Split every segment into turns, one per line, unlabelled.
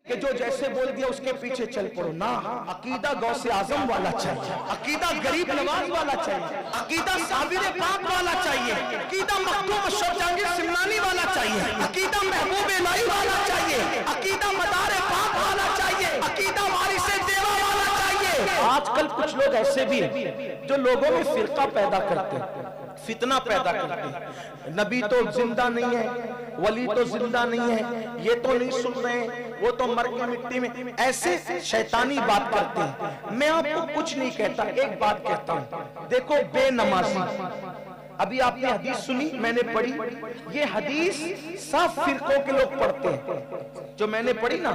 कि जो जैसे बोल दिया उसके पीछे चल पड़ो ना। अकीदा गौसे आजम वाला चाहिए, अकीदा गरीब नवाज वाला चाहिए, अकीदा साबिर पाक वाला चाहिए, अकीदा मखदूम अशरफ जहांगीर सिमनानी वाला चाहिए, अकीदा महबूब इलाही वाला चाहिए, अकीदा मदार पाक वाला चाहिए, अकीदा वारिस देवा वाला चाहिए। आजकल कुछ लोग ऐसे भी हैं जो लोगों में फिरका पैदा करते हैं, फितना पैदा करते हैं। नबी तो जिंदा नहीं है, वली तो जिंदा नहीं है, ये तो नहीं सुन रहे, वो तो मर गए मिट्टी में, ऐसे शैतानी बात करते हैं। मैं आपको कुछ नहीं कहता, एक बात कहता हूं, देखो बेनमाजी, अभी आपने हदीस सुनी, मैंने पढ़ी, ये हदीस सब फिरकों के लोग पढ़ते हैं। जो मैंने पढ़ी ना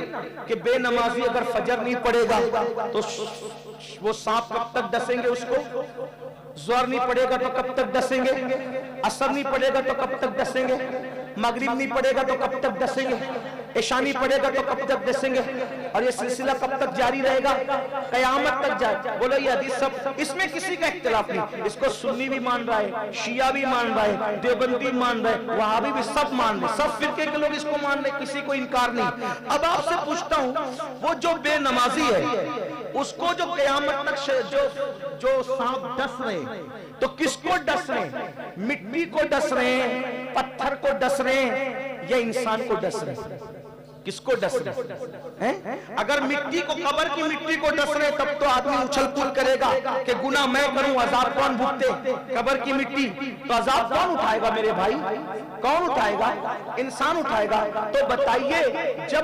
कि बेनमाजी अगर फजर नहीं पढ़ेगा तो वो सांप कब तक डसेंगे उसको, ज़ोहर नहीं पड़ेगा तो कब तक डसेंगे, असर नहीं पड़ेगा तो कब तक डसेंगे, मगरिब नहीं पड़ेगा तो कब तक डसेंगे, इशा नहीं पड़ेगा तो कब तक डसेंगे, और ये सिलसिला कब तक जारी रहेगा, कयामत तक जाए। बोलो ये हदीस सब, इसमें किसी का इख्तिलाफ नहीं, इसको सुन्नी भी मान रहा है, शिया भी मान रहा है, देवबंदी मान रहा है, वहाबी भी सब मान रहे, सब फिरके के लोग इसको मान रहे, किसी को इनकार नहीं। अब आपसे पूछता हूं, वो जो बेनमाजी है उसको जो कयामत तक जो सांप डस रहे, तो किसको डस रहे, मिट्टी को डस रहे हैं, पत्थर को डस रहे हैं, या इंसान को डस रहे हैं, किसको डस रहे हैं? अगर मिट्टी को, कब्र की मिट्टी को डस रहे तब तो आदमी उछल कूद करेगा कि गुनाह मैं करूं, अजाब कौन भुगते, कब्र की मिट्टी, तो अजाब कौन उठाएगा मेरे भाई, कौन उठाएगा, इंसान उठाएगा। तो बताइए, जब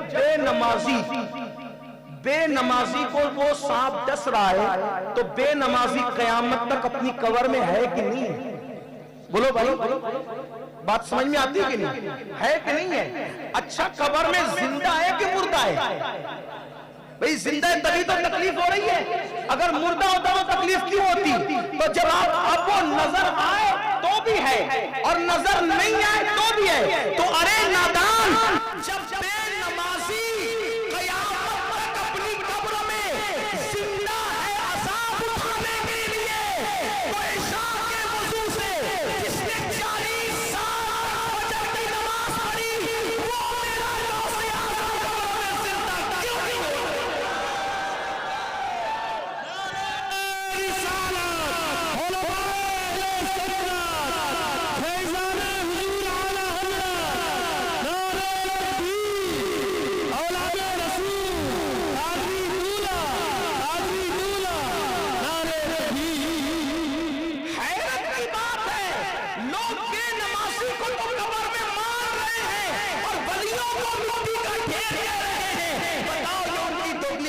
बेनमाजी को वो सांप डस रहा है, तो बेनमाजी कयामत तक अपनी कब्र में है कि नहीं? बोलो भाई, बात समझ में आती है कि नहीं, है कि नहीं है? अच्छा, कब्र में जिंदा है कि मुर्दा है? भाई जिंदा है तभी तो तकलीफ हो रही है, अगर मुर्दा होता तो तकलीफ क्यों होती? तो जब आप वो नजर आए तो भी है और नजर नहीं आए तो भी है। तो अरे नादान, जब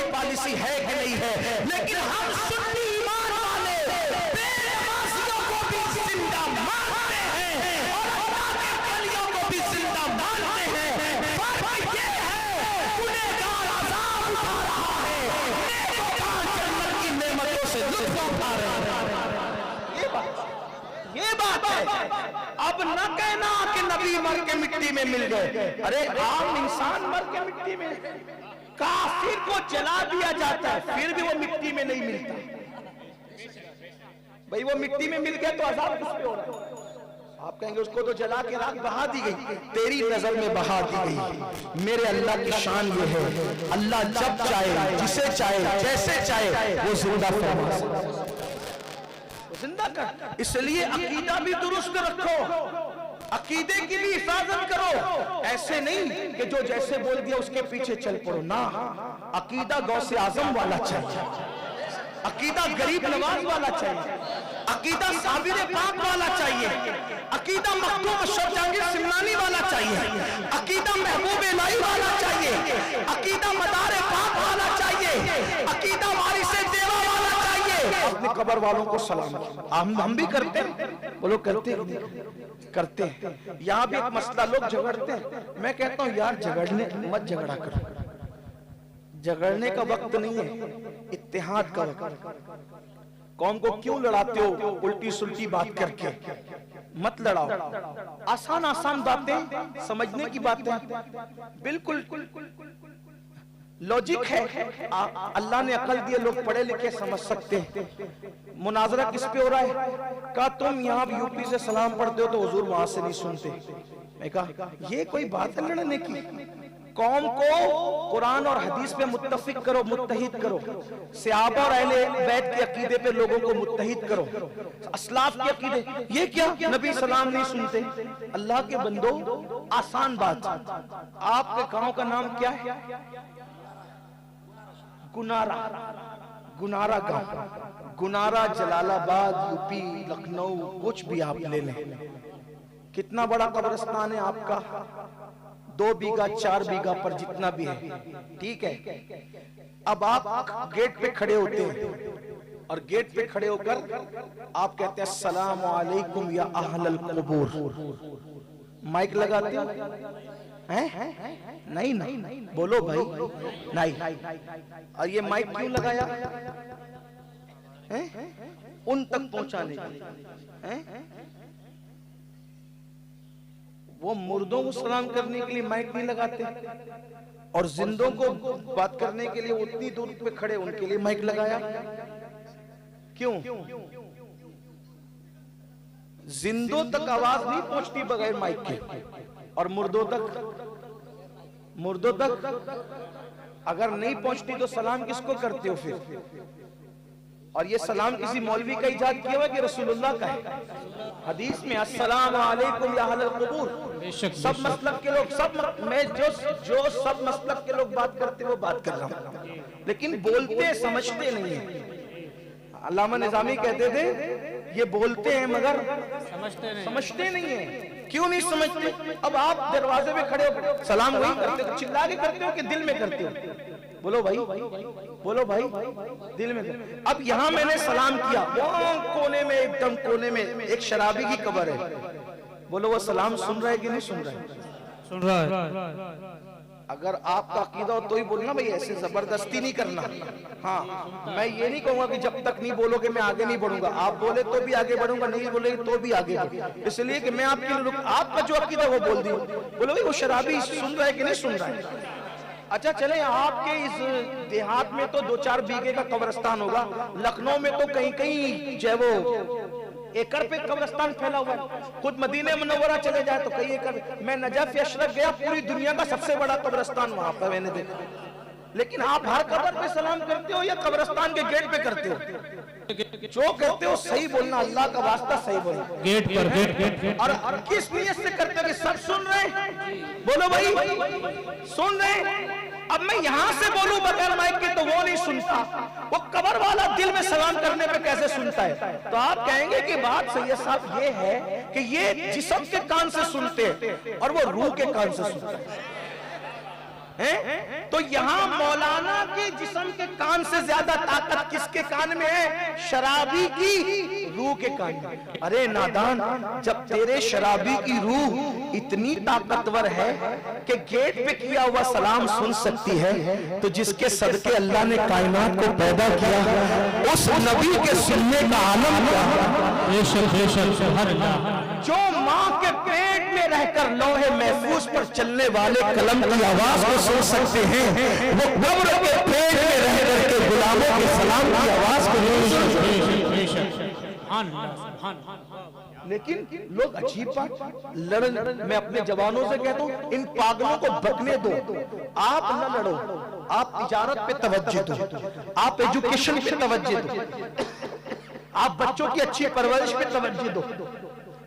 बेनमाजी है कि नहीं है, लेकिन हम सुन्नी ईमान वाले बेनमाजियों को भी जिंदा मानते हैं और अल्लाह के वलियों को भी जिंदा मानते हैं। फर्क ये है, गुनहगार अज़ाब उठा रहा है, नेककार जन्नत की नेमतों से लुत्फ उठा रहे हैं। ये बात है। अब न कहना कि नबी मर के मिट्टी में मिल गए, अरे आम इंसान मर के मिट्टी में, काफिर को जला दिया जाता है फिर भी वो मिट्टी में नहीं मिलता। भाई वो मिट्टी में मिल गया तो अज़ाब किस पे हो रहा है? आप कहेंगे उसको तो जला के राख बहा दी गई, तेरी नजर में बहा दी गई। मेरे अल्लाह की शान ये है, अल्लाह जब चाहे, जिसे चाहे, जैसे चाहे वो जिंदा फरमा, जिंदा कर। इसलिए अकीदा भी दुरुस्त रखो, अकीदे की भी हिफाजत करो। ऐसे नहीं कि जो जैसे बोल दिया उसके पीछे चल पड़ो ना। अकीदा गौसे आजम वाला चाहिए, अकीदा गरीब नवाज वाला चाहिए, अकीदा साबिर पाक वाला चाहिए, अकीदा मखदूम अशरफ जहांगीर सिमनानी वाला चाहिए, अकीदा महबूब इलाही वाला चाहिए, अकीदा मदार पाक वाला चाहिए, अकीदा वारिस देवा वाला चाहिए। अपने कब्र वालों को सलाम हम भी करते हैं, वो लोग करते हैं। यहाँ भी एक मसला, लोग झगड़ते हैं, मैं कहता हूँ यार झगड़ने मत झगड़ा करो, झगड़ने का वक्त नहीं है, इत्तेहाद का वक्त। कौम को क्यों लड़ाते हो उल्टी सुल्टी बात करके? मत लड़ाओ, आसान आसान बातें समझने की बातें, बिल्कुल लॉजिक है। अल्लाह ने अकल दिए, लोग पढ़े लिखे समझ सकते हैं। मुनाजरा किस पे हो रहा है? कहा तुम यहाँ यूपी से सलाम पढ़ते हो तो हुजूर वहां से नहीं सुनते। मैं कहा ये कोई बात है लड़ने की? कौम को कुरान और हदीस पे मुत्तफिक करो, मुत्तहिद करो। सहाबा और अहले बैत के अकीदे पे लोगों को मुत्तहिद करो। असलाफ के अकीदे, ये क्या नबी सलाम नहीं सुनते? अल्लाह के बंदो, आसान बात। आपके गांव का नाम क्या है? गुनारा। गुनारा गांव, गुनारा जलालाबाद, यूपी, लखनऊ, कुछ भी आप ले लें। कितना बड़ा कब्रिस्तान है आपका? 2 बीघा 4 बीघा पर जितना भी है, ठीक है। अब आप गेट पे खड़े होते हैं और गेट पे खड़े होकर आप कहते हैं अस्सलाम वालेकुम या अहलल कुबूर। माइक लगाते हो? नहीं नहीं, बोलो भाई, नहीं। और ये माइक क्यों लगाया? उन तक पहुंचाने के लिए। वो मुर्दों को सलाम करने के लिए माइक नहीं लगाते, और जिंदों को बात करने के लिए उतनी दूर पे खड़े उनके लिए माइक लगाया। क्यों? जिंदों तक आवाज नहीं पहुंचती बगैर माइक के, और मुर्दों तक अगर नहीं पहुंचती तो सलाम किसको करते हो फिर? और ये सलाम किसी मौलवी का इजाद किया हुआ कि रसूलुल्लाह का है? हदीस में अस्सलाम वालेकुम या अहलल कुबूर। सब मसलक के लोग, मैं जो सब मसलक के लोग बात करते वो बात कर रहा हूं, लेकिन बोलते समझते नहीं है। अल्लामा निजामी कहते थे ये बोलते हैं मगर समझते नहीं है। क्यों नहीं समझते? अब आप दरवाजे पे खड़े हो, सलाम वही करते हो, चिल्ला के करते हो कि दिल में करते हो? बोलो भाई, बोलो भाई, दिल में। अब यहाँ मैंने सलाम किया, वहां कोने में, एकदम कोने में एक शराबी की कब्र है। बोलो वो सलाम सुन रहा है कि नहीं सुन रहा है?
सुन रहा है।
अगर आपका अकीदा हो तो ही बोलना भाई, ऐसे जबरदस्ती नहीं करना। हाँ, मैं ये नहीं कहूंगा कि जब तक नहीं बोलोगे मैं आगे नहीं बढ़ूंगा। आप बोले तो भी आगे बढ़ूंगा, नहीं बोले तो भी आगे बढ़ूंगा, इसलिए कि मैं आपके लिए आपका जो अकीदा वो बोल दिया। बोलो भाई वो शराबी सुन रहा है कि नहीं सुन रहा है? अच्छा चले, आपके इस देहात में तो 2-4 बीघे का कब्रिस्तान होगा, लखनऊ में तो कहीं कहीं जो वो एकड़ पे कब्रिस्तान फैला हुआ है। खुद मदीने मुनव्वरा चले जाए तो कई एकड़। मैं नजफ अशरफ गया, पूरी दुनिया का सबसे बड़ा कब्रिस्तान वहां पर मैंने देखा। लेकिन आप हर कब्र पे सलाम करते हो या कब्रिस्तान के गेट पे करते हो? जो करते हो सही बोलना, अल्लाह का वास्ता सही बोलना।
गेट पर।
और किस नियत से करते हो कि सब सुन रहे हैं? बोलो भाई, सुन रहे हैं? अब मैं यहां से बोलूं बगैर माइक के तो वो नहीं सुनता, वो कब्र वाला दिल में सलाम करने पे कैसे सुनता है? तो आप कहेंगे कि बात सैयद साहब ये है कि ये जिस्म के कान से सुनते हैं और वो रूह के कान से सुनता है। तो यहां मौलाना के जिस्म के कान से ज्यादा ताकत किसके कान में है? शराबी की रूह के कान में। अरे नादान, जब तेरे शराबी की रूह इतनी ताकतवर है कि गेट पे किया हुआ सलाम सुन सकती है, तो जिसके सदके अल्लाह ने कायनात को पैदा किया उस नबी के सुनने का आलम क्या? जो माँ के पेट में रहकर लौहे महफूज पर चलने वाले कलम की आवाज को सुन सकते हैं, वो कब्र के पेट में रह करके गुलामों के सलाम की आवाज को नहीं सुन सकते। लेकिन लोग अजीब बात, मैं अपने जवानों से कहता हूं इन पागलों को बकने दो, आप न लड़ो, आप तिजारत पे तवज्जो दो, आप एजुकेशन पे तवज्जो दो, आप बच्चों की अच्छी परवरिश पे तवज्जो दो,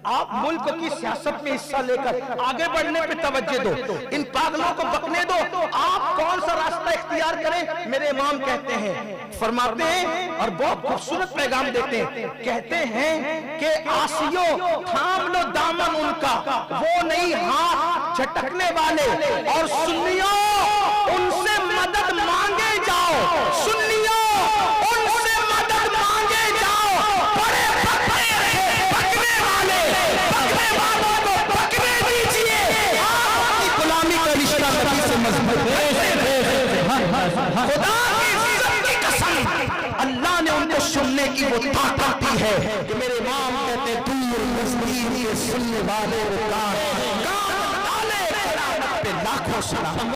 आप मुल्क की सियासत में हिस्सा लेकर आगे बढ़ने पे तवज्जो दो। इन पागलों को बकने दो। आप कौन सा रास्ता इख्तियार करें? मेरे इमाम कहते हैं, फरमाते हैं और बहुत खूबसूरत पैगाम देते हैं, कहते हैं कि आसियो थाम लो दामन उनका, वो नहीं हाथ झटकने वाले, और सुन्नियों उनसे मदद मांगे जाओ, सुन्नियों उनसे मदद मांगे जाओ। बड़े पकने वाले, पकने वालों को पकने दीजिए। आपकी गुलामी का रिश्ता नबी से मजबूत है। खुदा की इज्जत की कसम, अल्लाह ने उनको सुनने की वो ताकत दी है कि मेरे इमाम कहते दूर नजदीक सुनने वाले लाखों सलाम।